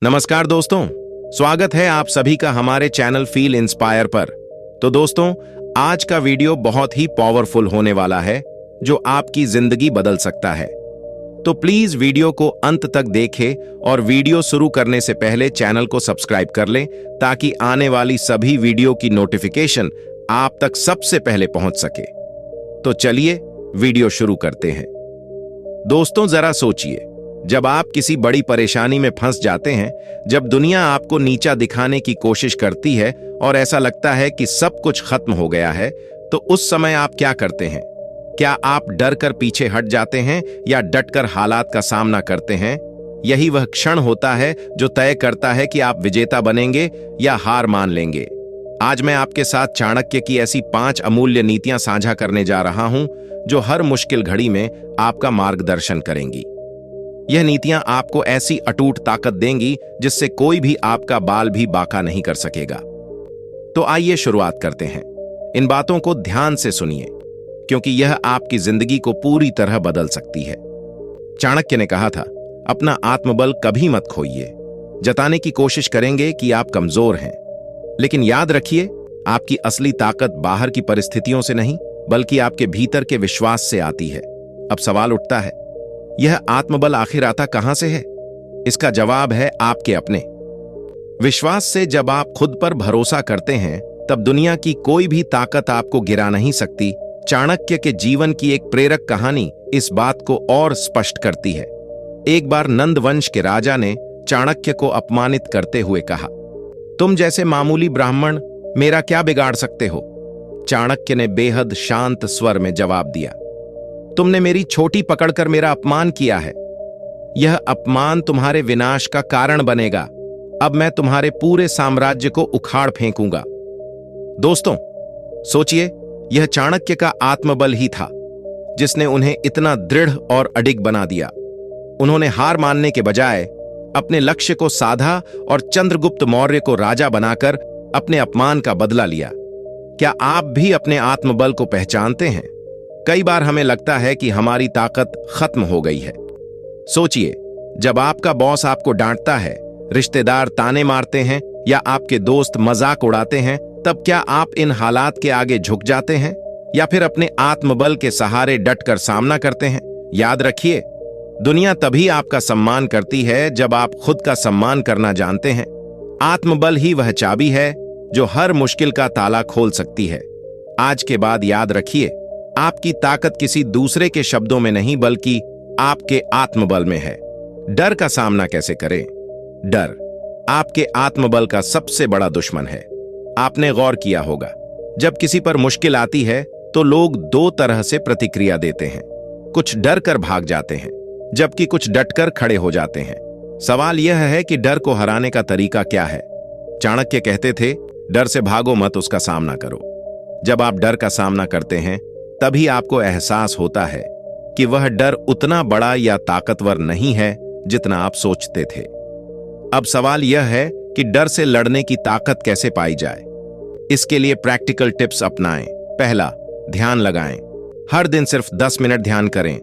नमस्कार दोस्तों, स्वागत है आप सभी का हमारे चैनल फील इंस्पायर पर। तो दोस्तों, आज का वीडियो बहुत ही पावरफुल होने वाला है जो आपकी जिंदगी बदल सकता है। तो प्लीज वीडियो को अंत तक देखें और वीडियो शुरू करने से पहले चैनल को सब्सक्राइब कर लें ताकि आने वाली सभी वीडियो की नोटिफिकेशन आप तक सबसे पहले पहुंच सके। तो चलिए वीडियो शुरू करते हैं। दोस्तों, जरा सोचिए, जब आप किसी बड़ी परेशानी में फंस जाते हैं, जब दुनिया आपको नीचा दिखाने की कोशिश करती है और ऐसा लगता है कि सब कुछ खत्म हो गया है, तो उस समय आप क्या करते हैं? क्या आप डर कर पीछे हट जाते हैं या डटकर हालात का सामना करते हैं? यही वह क्षण होता है जो तय करता है कि आप विजेता बनेंगे या हार मान लेंगे। आज मैं आपके साथ चाणक्य की ऐसी 5 अमूल्य नीतियां साझा करने जा रहा हूं जो हर मुश्किल घड़ी में आपका मार्गदर्शन करेंगी। यह नीतियां आपको ऐसी अटूट ताकत देंगी जिससे कोई भी आपका बाल भी बांका नहीं कर सकेगा। तो आइए शुरुआत करते हैं। इन बातों को ध्यान से सुनिए, क्योंकि यह आपकी जिंदगी को पूरी तरह बदल सकती है। चाणक्य ने कहा था, अपना आत्मबल कभी मत खोइए। जताने की कोशिश करेंगे कि आप कमजोर हैं, लेकिन याद रखिए, आपकी असली ताकत बाहर की परिस्थितियों से नहीं, बल्कि आपके भीतर के विश्वास से आती है। अब सवाल उठता है, यह आत्मबल आखिर आता कहां से है? इसका जवाब है आपके अपने विश्वास से। जब आप खुद पर भरोसा करते हैं, तब दुनिया की कोई भी ताकत आपको गिरा नहीं सकती। चाणक्य के जीवन की एक प्रेरक कहानी इस बात को और स्पष्ट करती है। एक बार नंद वंश के राजा ने चाणक्य को अपमानित करते हुए कहा, तुम जैसे मामूली ब्राह्मण मेरा क्या बिगाड़ सकते हो? चाणक्य ने बेहद शांत स्वर में जवाब दिया, तुमने मेरी छोटी पकड़कर मेरा अपमान किया है। यह अपमान तुम्हारे विनाश का कारण बनेगा। अब मैं तुम्हारे पूरे साम्राज्य को उखाड़ फेंकूंगा। दोस्तों, सोचिए, यह चाणक्य का आत्मबल ही था जिसने उन्हें इतना दृढ़ और अडिग बना दिया। उन्होंने हार मानने के बजाय अपने लक्ष्य को साधा और चंद्रगुप्त मौर्य को राजा बनाकर अपने अपमान का बदला लिया। क्या आप भी अपने आत्मबल को पहचानते हैं? कई बार हमें लगता है कि हमारी ताकत खत्म हो गई है। सोचिए, जब आपका बॉस आपको डांटता है, रिश्तेदार ताने मारते हैं या आपके दोस्त मजाक उड़ाते हैं, तब क्या आप इन हालात के आगे झुक जाते हैं या फिर अपने आत्मबल के सहारे डटकर सामना करते हैं? याद रखिए, दुनिया तभी आपका सम्मान करती है जब आप खुद का सम्मान करना जानते हैं। आत्मबल ही वह चाबी है जो हर मुश्किल का ताला खोल सकती है। आज के बाद याद रखिए, आपकी ताकत किसी दूसरे के शब्दों में नहीं, बल्कि आपके आत्मबल में है। डर का सामना कैसे करें? डर आपके आत्मबल का सबसे बड़ा दुश्मन है। आपने गौर किया होगा, जब किसी पर मुश्किल आती है तो लोग 2 तरह से प्रतिक्रिया देते हैं। कुछ डर कर भाग जाते हैं, जबकि कुछ डटकर खड़े हो जाते हैं। सवाल यह है कि डर को हराने का तरीका क्या है? चाणक्य कहते थे, डर से भागो मत, उसका सामना करो। जब आप डर का सामना करते हैं, तभी आपको एहसास होता है कि वह डर उतना बड़ा या ताकतवर नहीं है जितना आप सोचते थे। अब सवाल यह है कि डर से लड़ने की ताकत कैसे पाई जाए। इसके लिए प्रैक्टिकल टिप्स अपनाएं। पहला, ध्यान लगाएं। हर दिन सिर्फ 10 मिनट ध्यान करें।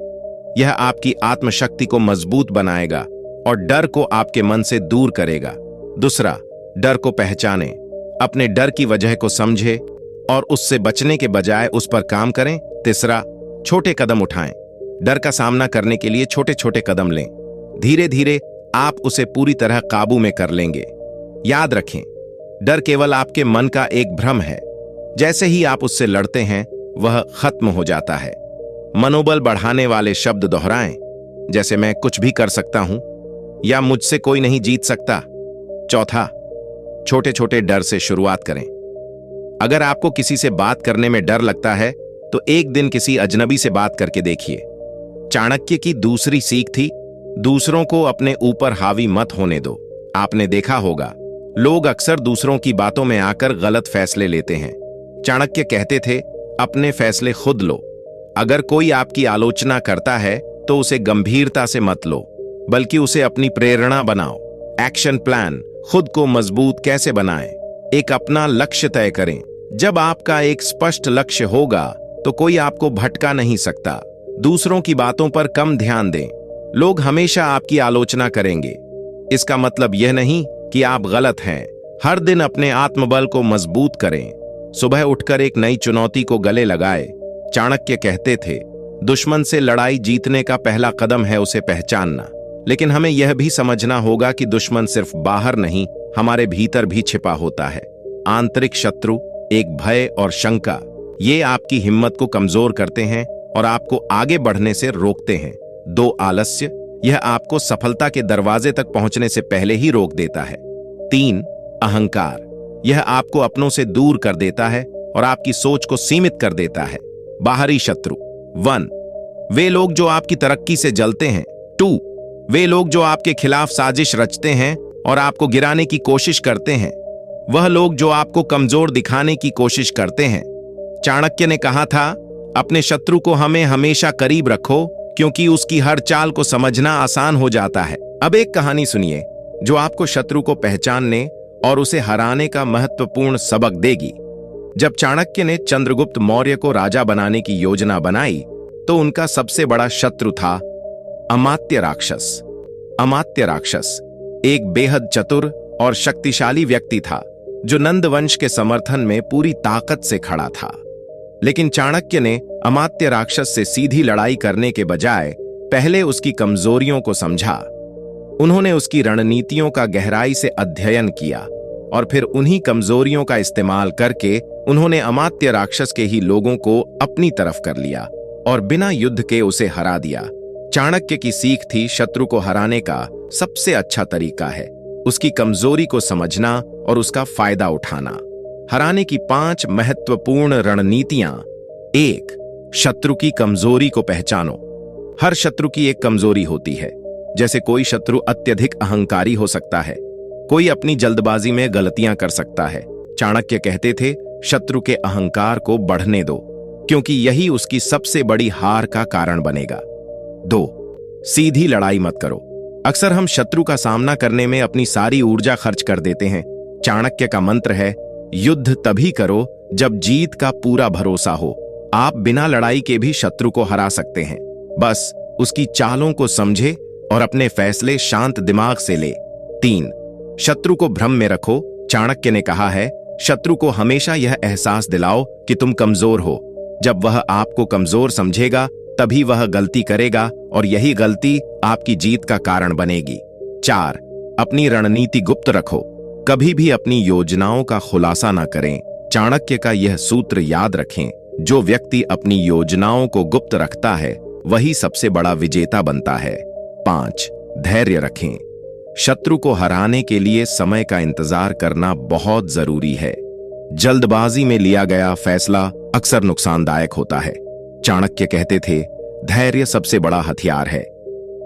यह आपकी आत्मशक्ति को मजबूत बनाएगा और डर को आपके मन से दूर करेगा। दूसरा, डर को पहचानें। अपने डर की वजह को समझें और उससे बचने के बजाय उस पर काम करें। तीसरा, छोटे कदम उठाएं। डर का सामना करने के लिए छोटे छोटे कदम लें। धीरे धीरे आप उसे पूरी तरह काबू में कर लेंगे। याद रखें, डर केवल आपके मन का एक भ्रम है। जैसे ही आप उससे लड़ते हैं, वह खत्म हो जाता है। मनोबल बढ़ाने वाले शब्द दोहराएं, जैसे मैं कुछ भी कर सकता हूं या मुझसे कोई नहीं जीत सकता। चौथा, छोटे छोटे डर से शुरुआत करें। अगर आपको किसी से बात करने में डर लगता है, तो एक दिन किसी अजनबी से बात करके देखिए। चाणक्य की दूसरी सीख थी, दूसरों को अपने ऊपर हावी मत होने दो। आपने देखा होगा, लोग अक्सर दूसरों की बातों में आकर गलत फैसले लेते हैं। चाणक्य कहते थे, अपने फैसले खुद लो। अगर कोई आपकी आलोचना करता है तो उसे गंभीरता से मत लो, बल्कि उसे अपनी प्रेरणा बनाओ। एक्शन प्लान, खुद को मजबूत कैसे बनाएं? एक अपना लक्ष्य तय करें। जब आपका एक स्पष्ट लक्ष्य होगा तो कोई आपको भटका नहीं सकता। दूसरों की बातों पर कम ध्यान दें। लोग हमेशा आपकी आलोचना करेंगे, इसका मतलब यह नहीं कि आप गलत हैं। हर दिन अपने आत्मबल को मजबूत करें। सुबह उठकर एक नई चुनौती को गले लगाए। चाणक्य कहते थे, दुश्मन से लड़ाई जीतने का पहला कदम है उसे पहचानना। लेकिन हमें यह भी समझना होगा कि दुश्मन सिर्फ बाहर नहीं, हमारे भीतर भी छिपा होता है। आंतरिक शत्रु, एक भय और शंका, ये आपकी हिम्मत को कमजोर करते हैं और आपको आगे बढ़ने से रोकते हैं। 2 आलस्य, यह आपको सफलता के दरवाजे तक पहुंचने से पहले ही रोक देता है। 3 अहंकार, यह आपको अपनों से दूर कर देता है और आपकी सोच को सीमित कर देता है। बाहरी शत्रु 1, वे लोग जो आपकी तरक्की से जलते हैं। 2, वे लोग जो आपके खिलाफ साजिश रचते हैं और आपको गिराने की कोशिश करते हैं। वह लोग जो आपको कमजोर दिखाने की कोशिश करते हैं। चाणक्य ने कहा था, अपने शत्रु को हमें हमेशा करीब रखो, क्योंकि उसकी हर चाल को समझना आसान हो जाता है। अब एक कहानी सुनिए जो आपको शत्रु को पहचानने और उसे हराने का महत्वपूर्ण सबक देगी। जब चाणक्य ने चंद्रगुप्त मौर्य को राजा बनाने की योजना बनाई, तो उनका सबसे बड़ा शत्रु था अमात्य राक्षस। अमात्य राक्षस एक बेहद चतुर और शक्तिशाली व्यक्ति था, जो नंद वंश के समर्थन में पूरी ताकत से खड़ा था। लेकिन चाणक्य ने अमात्य राक्षस से सीधी लड़ाई करने के बजाय पहले उसकी कमजोरियों को समझा। उन्होंने उसकी रणनीतियों का गहराई से अध्ययन किया और फिर उन्हीं कमजोरियों का इस्तेमाल करके उन्होंने अमात्य राक्षस के ही लोगों को अपनी तरफ कर लिया और बिना युद्ध के उसे हरा दिया। चाणक्य की सीख थी, शत्रु को हराने का सबसे अच्छा तरीका है उसकी कमजोरी को समझना और उसका फायदा उठाना। हराने की 5 महत्वपूर्ण रणनीतियां। 1, शत्रु की कमजोरी को पहचानो। हर शत्रु की एक कमजोरी होती है। जैसे कोई शत्रु अत्यधिक अहंकारी हो सकता है, कोई अपनी जल्दबाजी में गलतियां कर सकता है। चाणक्य कहते थे, शत्रु के अहंकार को बढ़ने दो, क्योंकि यही उसकी सबसे बड़ी हार का कारण बनेगा। 2, सीधी लड़ाई मत करो। अक्सर हम शत्रु का सामना करने में अपनी सारी ऊर्जा खर्च कर देते हैं। चाणक्य का मंत्र है, युद्ध तभी करो जब जीत का पूरा भरोसा हो। आप बिना लड़ाई के भी शत्रु को हरा सकते हैं, बस उसकी चालों को समझे और अपने फैसले शांत दिमाग से ले। 3, शत्रु को भ्रम में रखो। चाणक्य ने कहा है, शत्रु को हमेशा यह एहसास दिलाओ कि तुम कमजोर हो। जब वह आपको कमजोर समझेगा, तभी वह गलती करेगा और यही गलती आपकी जीत का कारण बनेगी। 4, अपनी रणनीति गुप्त रखो। कभी भी अपनी योजनाओं का खुलासा ना करें। चाणक्य का यह सूत्र याद रखें, जो व्यक्ति अपनी योजनाओं को गुप्त रखता है वही सबसे बड़ा विजेता बनता है। 5, धैर्य रखें। शत्रु को हराने के लिए समय का इंतजार करना बहुत जरूरी है। जल्दबाजी में लिया गया फैसला अक्सर नुकसानदायक होता है। चाणक्य कहते थे, धैर्य सबसे बड़ा हथियार है।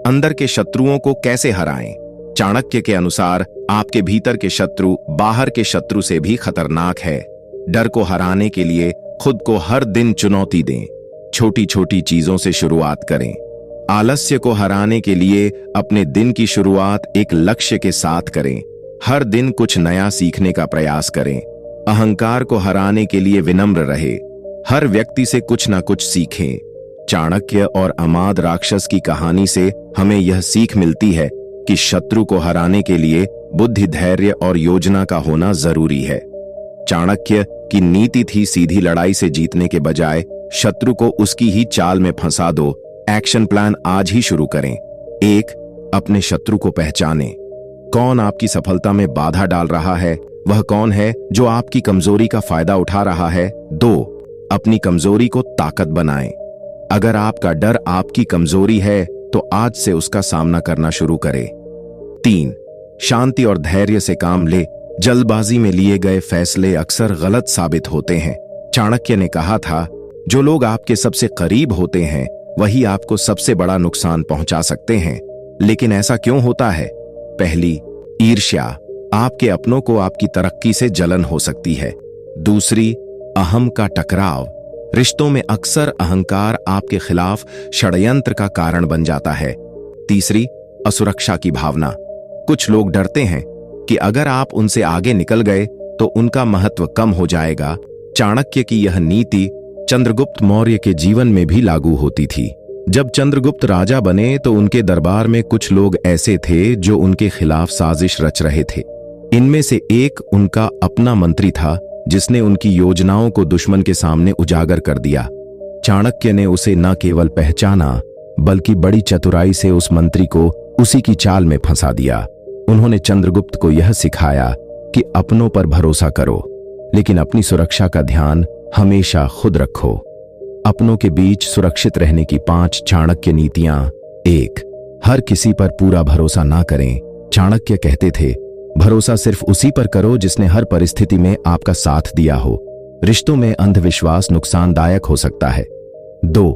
अंदर के शत्रुओं को कैसे हराएं? चाणक्य के अनुसार आपके भीतर के शत्रु बाहर के शत्रु से भी खतरनाक है। डर को हराने के लिए खुद को हर दिन चुनौती दें। छोटी छोटी चीजों से शुरुआत करें। आलस्य को हराने के लिए अपने दिन की शुरुआत एक लक्ष्य के साथ करें। हर दिन कुछ नया सीखने का प्रयास करें। अहंकार को हराने के लिए विनम्र रहे। हर व्यक्ति से कुछ ना कुछ सीखें। चाणक्य और अमाद राक्षस की कहानी से हमें यह सीख मिलती है कि शत्रु को हराने के लिए बुद्धि, धैर्य और योजना का होना जरूरी है। चाणक्य की नीति थी, सीधी लड़ाई से जीतने के बजाय शत्रु को उसकी ही चाल में फंसा दो। एक्शन प्लान आज ही शुरू करें। 1, अपने शत्रु को पहचानें। कौन आपकी सफलता में बाधा डाल रहा है? वह कौन है जो आपकी कमजोरी का फायदा उठा रहा है? 2, अपनी कमजोरी को ताकत बनाएं। अगर आपका डर आपकी कमजोरी है तो आज से उसका सामना करना शुरू करें। 3, शांति और धैर्य से काम ले। जल्दबाजी में लिए गए फैसले अक्सर गलत साबित होते हैं। चाणक्य ने कहा था, जो लोग आपके सबसे करीब होते हैं वही आपको सबसे बड़ा नुकसान पहुंचा सकते हैं। लेकिन ऐसा क्यों होता है? पहली, ईर्ष्या। आपके अपनों को आपकी तरक्की से जलन हो सकती है। दूसरी, अहम का टकराव। रिश्तों में अक्सर अहंकार आपके खिलाफ षड्यंत्र का कारण बन जाता है। तीसरी, असुरक्षा की भावना। कुछ लोग डरते हैं कि अगर आप उनसे आगे निकल गए तो उनका महत्व कम हो जाएगा। चाणक्य की यह नीति चंद्रगुप्त मौर्य के जीवन में भी लागू होती थी। जब चंद्रगुप्त राजा बने तो उनके दरबार में कुछ लोग ऐसे थे जो उनके खिलाफ साजिश रच रहे थे। इनमें से एक उनका अपना मंत्री था, जिसने उनकी योजनाओं को दुश्मन के सामने उजागर कर दिया। चाणक्य ने उसे न केवल पहचाना बल्कि बड़ी चतुराई से उस मंत्री को उसी की चाल में फंसा दिया। उन्होंने चंद्रगुप्त को यह सिखाया कि अपनों पर भरोसा करो, लेकिन अपनी सुरक्षा का ध्यान हमेशा खुद रखो। अपनों के बीच सुरक्षित रहने की 5 चाणक्य नीतियां। 1. हर किसी पर पूरा भरोसा ना करें। चाणक्य कहते थे, भरोसा सिर्फ उसी पर करो जिसने हर परिस्थिति में आपका साथ दिया हो। रिश्तों में अंधविश्वास नुकसानदायक हो सकता है। 2.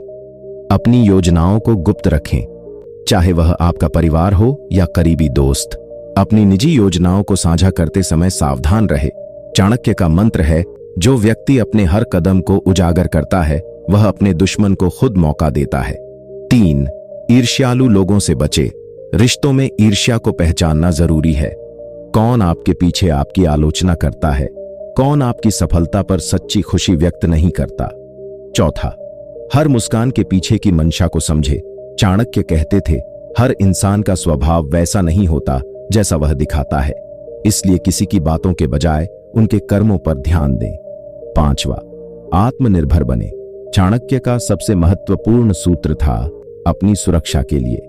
अपनी योजनाओं को गुप्त रखें, चाहे वह आपका परिवार हो या करीबी दोस्त। अपनी निजी योजनाओं को साझा करते समय सावधान रहे। चाणक्य का मंत्र है, जो व्यक्ति अपने हर कदम को उजागर करता है वह अपने दुश्मन को खुद मौका देता है। 3. ईर्ष्यालु लोगों से बचे। रिश्तों में ईर्ष्या को पहचानना जरूरी है। कौन आपके पीछे आपकी आलोचना करता है, कौन आपकी सफलता पर सच्ची खुशी व्यक्त नहीं करता। 4. हर मुस्कान के पीछे की मंशा को समझे। चाणक्य कहते थे, हर इंसान का स्वभाव वैसा नहीं होता जैसा वह दिखाता है, इसलिए किसी की बातों के बजाय उनके कर्मों पर ध्यान दें। 5. आत्मनिर्भर बने। चाणक्य का सबसे महत्वपूर्ण सूत्र था, अपनी सुरक्षा के लिए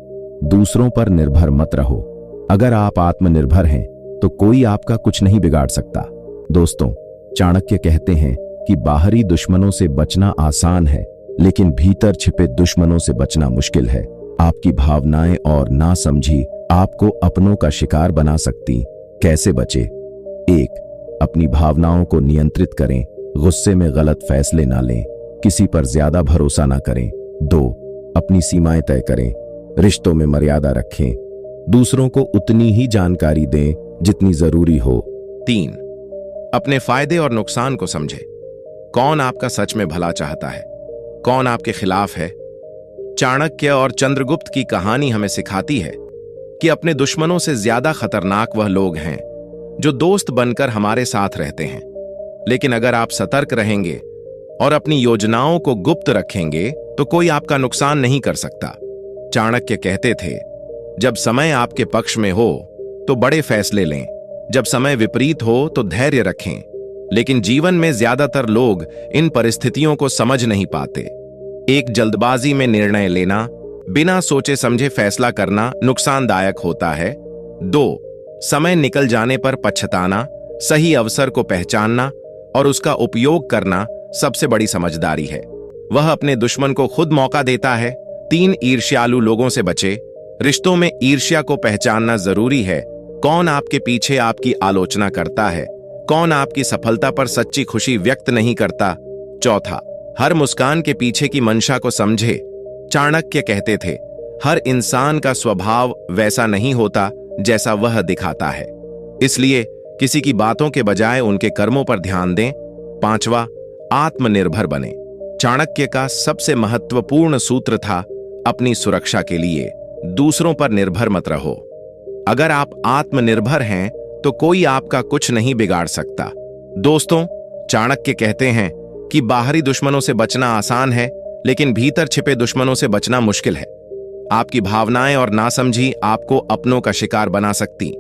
दूसरों पर निर्भर मत रहो। अगर आप आत्मनिर्भर हैं तो कोई आपका कुछ नहीं बिगाड़ सकता। दोस्तों, चाणक्य कहते हैं कि बाहरी दुश्मनों से बचना आसान है, लेकिन भीतर छिपे दुश्मनों से बचना मुश्किल है। आपकी भावनाएं और नासमझी आपको अपनों का शिकार बना सकती। कैसे बचे? 1. अपनी भावनाओं को नियंत्रित करें। गुस्से में गलत फैसले ना लें, किसी पर ज्यादा भरोसा ना करें। 2. अपनी सीमाएं तय करें। रिश्तों में मर्यादा रखें। दूसरों को उतनी ही जानकारी दें जितनी जरूरी हो। 3. अपने फायदे और नुकसान को समझें। कौन आपका सच में भला चाहता है, कौन आपके खिलाफ है। चाणक्य और चंद्रगुप्त की कहानी हमें सिखाती है कि अपने दुश्मनों से ज्यादा खतरनाक वह लोग हैं जो दोस्त बनकर हमारे साथ रहते हैं। लेकिन अगर आप सतर्क रहेंगे और अपनी योजनाओं को गुप्त रखेंगे तो कोई आपका नुकसान नहीं कर सकता। चाणक्य कहते थे, जब समय आपके पक्ष में हो तो बड़े फैसले लें, जब समय विपरीत हो तो धैर्य रखें। लेकिन जीवन में ज्यादातर लोग इन परिस्थितियों को समझ नहीं पाते। 1. जल्दबाजी में निर्णय लेना, बिना सोचे समझे फैसला करना नुकसानदायक होता है। 2. समय निकल जाने पर पछताना, सही अवसर को पहचानना और उसका उपयोग करना सबसे बड़ी समझदारी है। वह अपने दुश्मन को खुद मौका देता है। 3. ईर्ष्यालु लोगों से बचे। रिश्तों में ईर्ष्या को पहचानना जरूरी है। कौन आपके पीछे आपकी आलोचना करता है, कौन आपकी सफलता पर सच्ची खुशी व्यक्त नहीं करता। 4. हर मुस्कान के पीछे की मंशा को समझे। चाणक्य कहते थे, हर इंसान का स्वभाव वैसा नहीं होता जैसा वह दिखाता है, इसलिए किसी की बातों के बजाय उनके कर्मों पर ध्यान दें। 5. आत्मनिर्भर बने। चाणक्य का सबसे महत्वपूर्ण सूत्र था, अपनी सुरक्षा के लिए दूसरों पर निर्भर मत रहो। अगर आप आत्मनिर्भर हैं तो कोई आपका कुछ नहीं बिगाड़ सकता। दोस्तों, चाणक्य कहते हैं कि बाहरी दुश्मनों से बचना आसान है, लेकिन भीतर छिपे दुश्मनों से बचना मुश्किल है। आपकी भावनाएं और नासमझी आपको अपनों का शिकार बना सकती।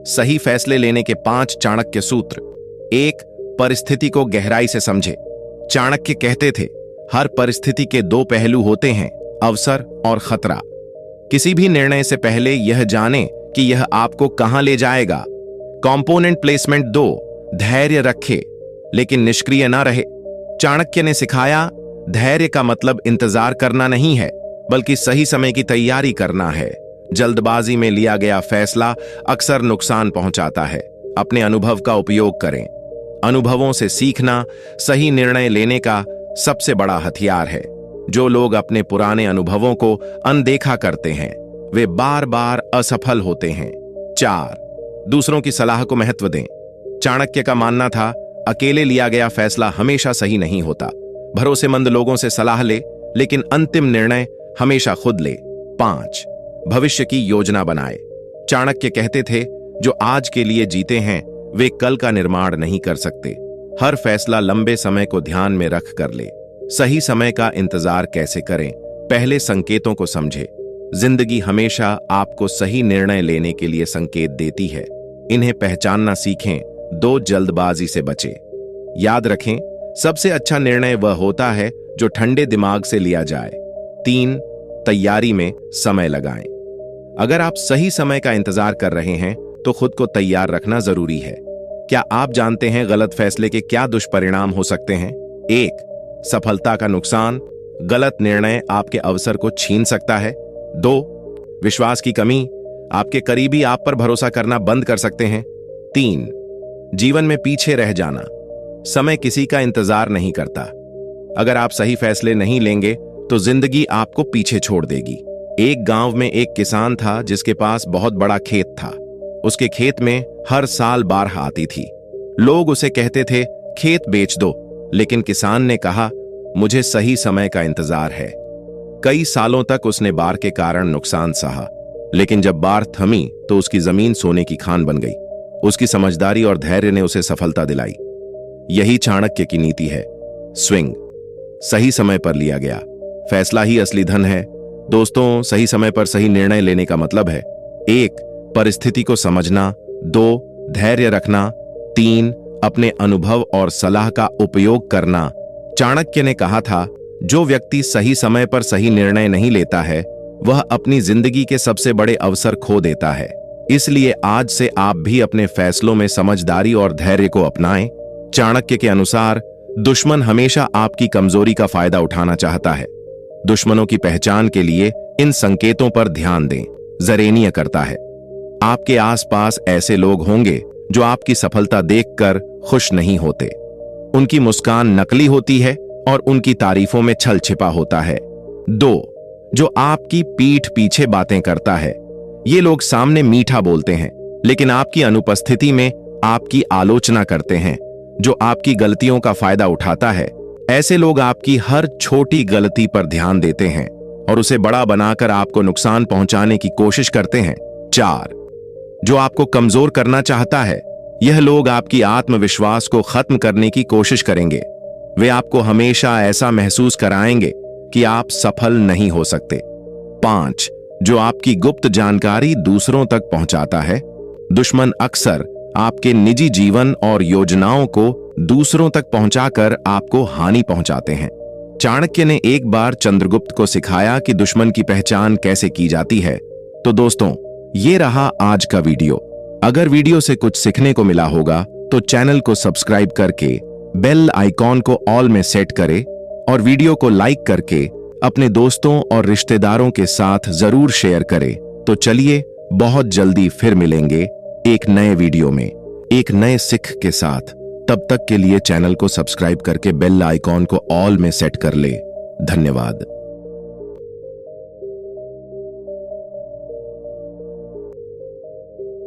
सही फैसले लेने के 5 चाणक्य सूत्र। 1. परिस्थिति को गहराई से समझे। चाणक्य कहते थे, हर परिस्थिति के 2 पहलू होते हैं, अवसर और खतरा। किसी भी निर्णय से पहले यह जाने कि यह आपको कहां ले जाएगा। Component placement 2. धैर्य रखे लेकिन निष्क्रिय ना रहे। चाणक्य ने सिखाया, धैर्य का मतलब इंतजार करना नहीं है, बल्कि सही समय की तैयारी करना है। जल्दबाजी में लिया गया फैसला अक्सर नुकसान पहुंचाता है। अपने अनुभव का उपयोग करें। अनुभवों से सीखना सही निर्णय लेने का सबसे बड़ा हथियार है। जो लोग अपने पुराने अनुभवों को अनदेखा करते हैं वे बार बार असफल होते हैं। 4. दूसरों की सलाह को महत्व दें। चाणक्य का मानना था, अकेले लिया गया फैसला हमेशा सही नहीं होता। भरोसेमंद लोगों से सलाह ले, लेकिन अंतिम निर्णय हमेशा खुद ले। 5. भविष्य की योजना बनाए। चाणक्य कहते थे, जो आज के लिए जीते हैं वे कल का निर्माण नहीं कर सकते। हर फैसला लंबे समय को ध्यान में रख कर ले। सही समय का इंतजार कैसे करें, पहले संकेतों को समझे। जिंदगी हमेशा आपको सही निर्णय लेने के लिए संकेत देती है। इन्हें पहचानना सीखें। 2 जल्दबाजी से बचें। याद रखें, सबसे अच्छा निर्णय वह होता है जो ठंडे दिमाग से लिया जाए। 3 तैयारी में समय लगाएं। अगर आप सही समय का इंतजार कर रहे हैं तो खुद को तैयार रखना जरूरी है। क्या आप जानते हैं गलत फैसले के क्या दुष्परिणाम हो सकते हैं? 1 सफलता का नुकसान। गलत निर्णय आपके अवसर को छीन सकता है। 2 विश्वास की कमी। आपके करीबी आप पर भरोसा करना बंद कर सकते हैं। 3 जीवन में पीछे रह जाना। समय किसी का इंतजार नहीं करता। अगर आप सही फैसले नहीं लेंगे तो जिंदगी आपको पीछे छोड़ देगी। एक गांव में एक किसान था जिसके पास बहुत बड़ा खेत था। उसके खेत में हर साल बाढ़ आती थी। लोग उसे कहते थे, खेत बेच दो, लेकिन किसान ने कहा, मुझे सही समय का इंतजार है। कई सालों तक उसने बाढ़ के कारण नुकसान सहा, लेकिन जब बाढ़ थमी तो उसकी जमीन सोने की खान बन गई। उसकी समझदारी और धैर्य ने उसे सफलता दिलाई। यही चाणक्य की नीति है। स्विंग सही समय पर लिया गया फैसला ही असली धन है। दोस्तों, सही समय पर सही निर्णय लेने का मतलब है 1 परिस्थिति को समझना, 2 धैर्य रखना, 3 अपने अनुभव और सलाह का उपयोग करना। चाणक्य ने कहा था, जो व्यक्ति सही समय पर सही निर्णय नहीं लेता है वह अपनी जिंदगी के सबसे बड़े अवसर खो देता है। इसलिए आज से आप भी अपने फैसलों में समझदारी और धैर्य को अपनाएं। चाणक्य के अनुसार दुश्मन हमेशा आपकी कमजोरी का फायदा उठाना चाहता है। दुश्मनों की पहचान के लिए इन संकेतों पर ध्यान दें। जरेनिया करता है, आपके आसपास ऐसे लोग होंगे जो आपकी सफलता देखकर खुश नहीं होते। उनकी मुस्कान नकली होती है और उनकी तारीफों में छल छिपा होता है। 2 जो आपकी पीठ पीछे बातें करता है। ये लोग सामने मीठा बोलते हैं, लेकिन आपकी अनुपस्थिति में आपकी आलोचना करते हैं। जो आपकी गलतियों का फायदा उठाता है। ऐसे लोग आपकी हर छोटी गलती पर ध्यान देते हैं और उसे बड़ा बनाकर आपको नुकसान पहुंचाने की कोशिश करते हैं। 4 जो आपको कमजोर करना चाहता है। यह लोग आपकी आत्मविश्वास को खत्म करने की कोशिश करेंगे। वे आपको हमेशा ऐसा महसूस कराएंगे कि आप सफल नहीं हो सकते। 5 जो आपकी गुप्त जानकारी दूसरों तक पहुंचाता है। दुश्मन अक्सर आपके निजी जीवन और योजनाओं को दूसरों तक पहुंचाकर आपको हानि पहुंचाते हैं। चाणक्य ने एक बार चंद्रगुप्त को सिखाया कि दुश्मन की पहचान कैसे की जाती है। तो दोस्तों, ये रहा आज का वीडियो। अगर वीडियो से कुछ सीखने को मिला होगा तो चैनल को सब्सक्राइब करके बेल आइकॉन को ऑल में सेट करें और वीडियो को लाइक करके अपने दोस्तों और रिश्तेदारों के साथ जरूर शेयर करें। तो चलिए, बहुत जल्दी फिर मिलेंगे एक नए वीडियो में एक नए सिख के साथ। तब तक के लिए चैनल को सब्सक्राइब करके बेल आइकॉन को ऑल में सेट कर ले। धन्यवाद।